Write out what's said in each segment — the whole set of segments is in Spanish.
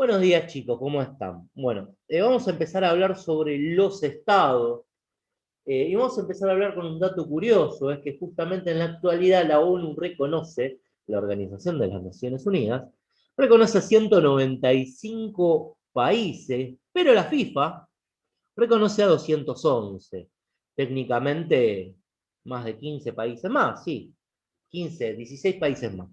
Buenos días, chicos, ¿cómo están? Bueno, vamos a empezar a hablar sobre los estados y vamos a empezar a hablar con un dato curioso, es que justamente en la actualidad la ONU reconoce, la Organización de las Naciones Unidas, reconoce a 195 países, pero la FIFA reconoce a 211. Técnicamente, más de 15 países más, sí, 15, 16 países más.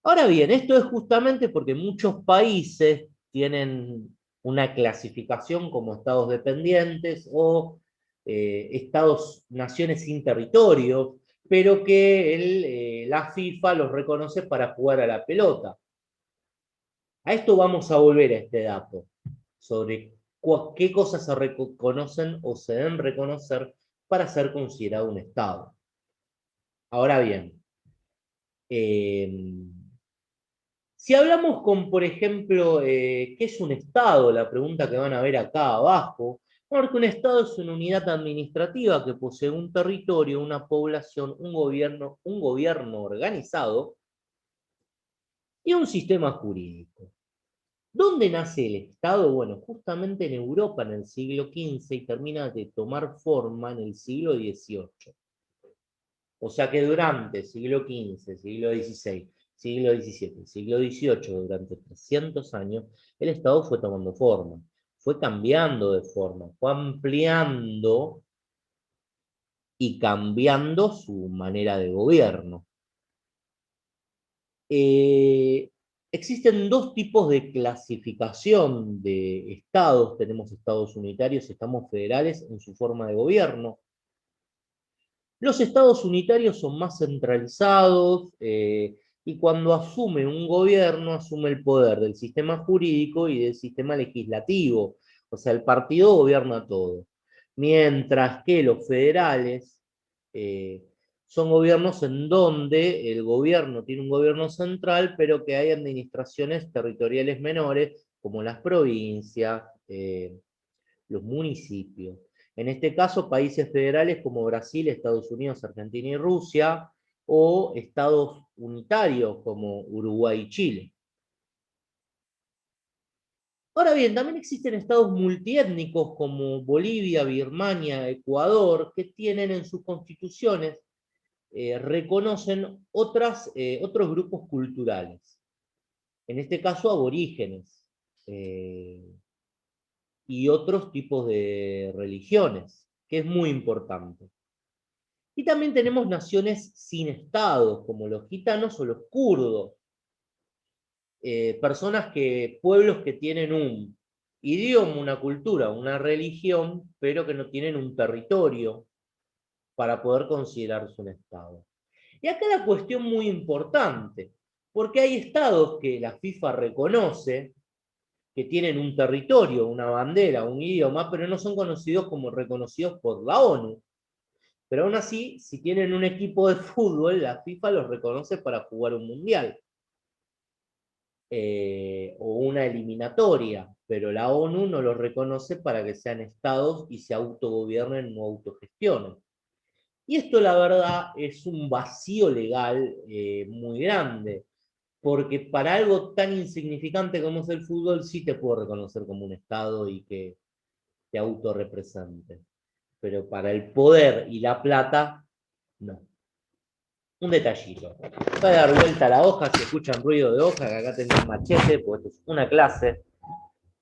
Ahora bien, esto es justamente porque muchos países tienen una clasificación como estados dependientes o estados, naciones sin territorio, pero que la FIFA los reconoce para jugar a la pelota. A esto vamos a volver a este dato, sobre qué cosas se reconocen o se deben reconocer para ser considerado un estado. Ahora bien, eh, si hablamos con, por ejemplo, ¿qué es un Estado? La pregunta que van a ver acá abajo. Porque un Estado es una unidad administrativa que posee un territorio, una población, un gobierno organizado y un sistema jurídico. ¿Dónde nace el Estado? Bueno, justamente en Europa en el siglo XV y termina de tomar forma en el siglo XVIII. O sea que durante siglo XV, siglo XVI, siglo XVII, siglo XVIII, durante 300 años, el Estado fue tomando forma, fue cambiando de forma, fue ampliando y cambiando su manera de gobierno. Eh, Existen dos tipos de clasificación de estados. Tenemos estados unitarios y estados federales en su forma de gobierno. Los estados unitarios son más centralizados y cuando asume un gobierno, asume el poder del sistema jurídico y del sistema legislativo. O sea, el partido gobierna todo. Mientras que los federales eh, son gobiernos en donde el gobierno tiene un gobierno central, pero que hay administraciones territoriales menores, como las provincias, los municipios. En este caso, países federales como Brasil, Estados Unidos, Argentina y Rusia, o estados unitarios como Uruguay y Chile. Ahora bien, también existen estados multiétnicos como Bolivia, Birmania, Ecuador, que tienen en sus constituciones, reconocen otros grupos culturales, en este caso aborígenes, y otros tipos de religiones, que es muy importante. Y también tenemos naciones sin estados, como los gitanos o los kurdos, pueblos que tienen un idioma, una cultura, una religión, pero que no tienen un territorio para poder considerarse un estado. Y acá la cuestión muy importante, porque hay estados que la FIFA reconoce, que tienen un territorio, una bandera, un idioma, pero no son conocidos como reconocidos por la ONU. Pero aún así, si tienen un equipo de fútbol, la FIFA los reconoce para jugar un mundial o una eliminatoria, pero la ONU no los reconoce para que sean estados y se autogobiernen o autogestionen. Y esto, la verdad, es un vacío legal muy grande, porque para algo tan insignificante como es el fútbol, sí te puedo reconocer como un estado y que te autorrepresente. Pero para el poder y la plata, no. Un detallito. Voy a dar vuelta a la hoja, si escuchan ruido de hoja, que acá tengo un machete, porque esto es una clase.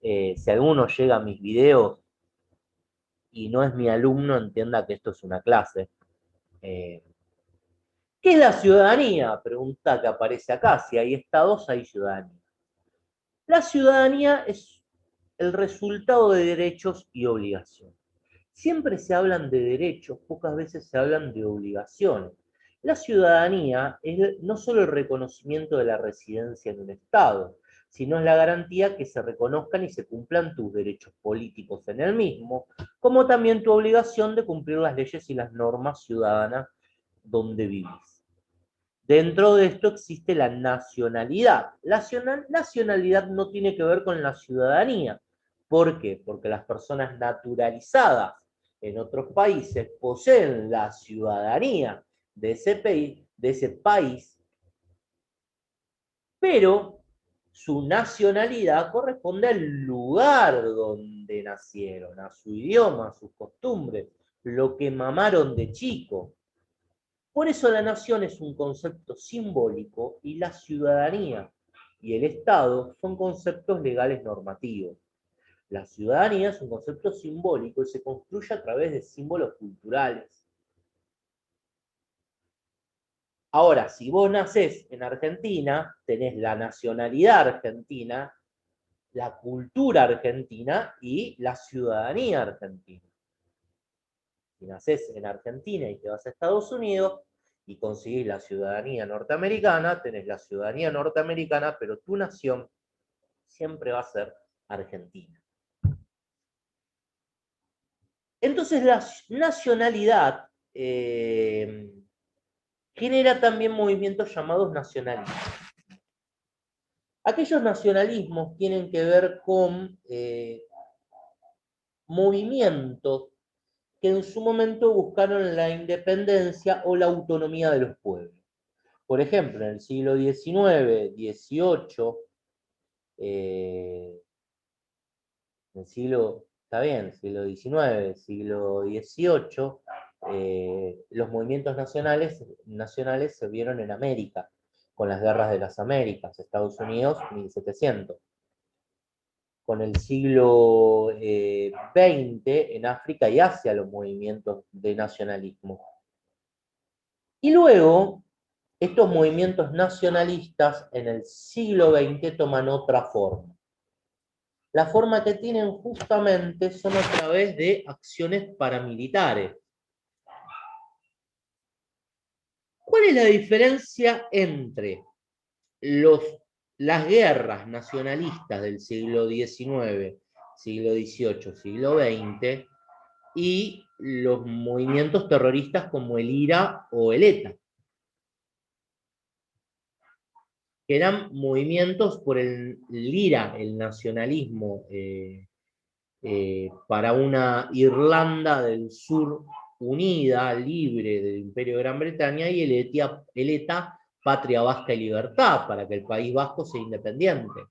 Si alguno llega a mis videos y no es mi alumno, entienda que esto es una clase. Eh, ¿Qué es la ciudadanía? Pregunta que aparece acá. Si hay estados, hay ciudadanía. La ciudadanía es el resultado de derechos y obligaciones. Siempre se hablan de derechos, pocas veces se hablan de obligaciones. La ciudadanía es no solo el reconocimiento de la residencia en un Estado, sino es la garantía que se reconozcan y se cumplan tus derechos políticos en el mismo, como también tu obligación de cumplir las leyes y las normas ciudadanas donde vivís. Dentro de esto existe la nacionalidad. La nacionalidad no tiene que ver con la ciudadanía. ¿Por qué? Porque las personas naturalizadas en otros países poseen la ciudadanía de ese país, pero su nacionalidad corresponde al lugar donde nacieron, a su idioma, a sus costumbres, lo que mamaron de chico. Por eso la nación es un concepto simbólico y la ciudadanía y el Estado son conceptos legales normativos. La ciudadanía es un concepto simbólico y se construye a través de símbolos culturales. Ahora, si vos nacés en Argentina, tenés la nacionalidad argentina, la cultura argentina y la ciudadanía argentina. Si nacés en Argentina y te vas a Estados Unidos y conseguís la ciudadanía norteamericana, tenés la ciudadanía norteamericana, pero tu nación siempre va a ser Argentina. Entonces la nacionalidad genera también movimientos llamados nacionalismos. Aquellos nacionalismos tienen que ver con movimientos que en su momento buscaron la independencia o la autonomía de los pueblos. Por ejemplo, en el siglo XIX, XVIII, en el siglo, está bien, siglo XIX, siglo XVIII, los movimientos nacionales se vieron en América, con las guerras de las Américas, Estados Unidos, 1700. Con el siglo XX, en África y Asia, los movimientos de nacionalismo. Y luego, estos movimientos nacionalistas en el siglo XX toman otra forma. La forma que tienen justamente son a través de acciones paramilitares. ¿Cuál es la diferencia entre las guerras nacionalistas del siglo XIX, siglo XVIII, siglo XX y los movimientos terroristas como el IRA o el ETA? Que eran movimientos por el IRA, el nacionalismo, para una Irlanda del Sur unida, libre del Imperio de Gran Bretaña, y el ETA, Patria Vasca y Libertad, para que el País Vasco sea independiente.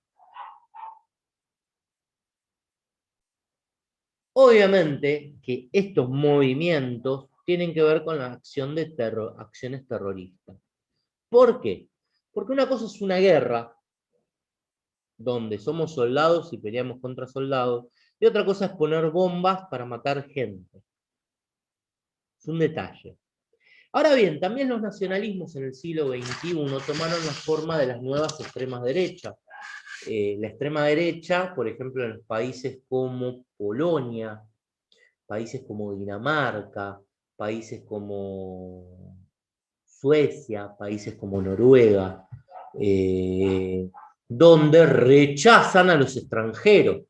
Obviamente que estos movimientos tienen que ver con la acción de acciones terroristas. ¿Por qué? Porque una cosa es una guerra, donde somos soldados y peleamos contra soldados, y otra cosa es poner bombas para matar gente. Es un detalle. Ahora bien, también los nacionalismos en el siglo XXI tomaron la forma de las nuevas extremas derechas. La extrema derecha, por ejemplo, en países como Polonia, países como Dinamarca, países como Suecia, países como Noruega, donde rechazan a los extranjeros.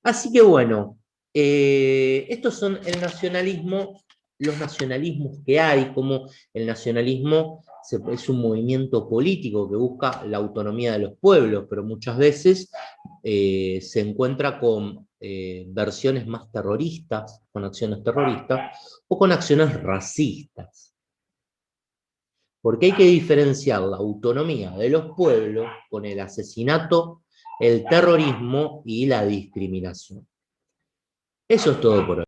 Así que bueno, estos son el nacionalismo, los nacionalismos que hay, como el nacionalismo es un movimiento político que busca la autonomía de los pueblos, pero muchas veces se encuentra con versiones más terroristas, con acciones terroristas, o con acciones racistas. Porque hay que diferenciar la autonomía de los pueblos con el asesinato, el terrorismo y la discriminación. Eso es todo por hoy.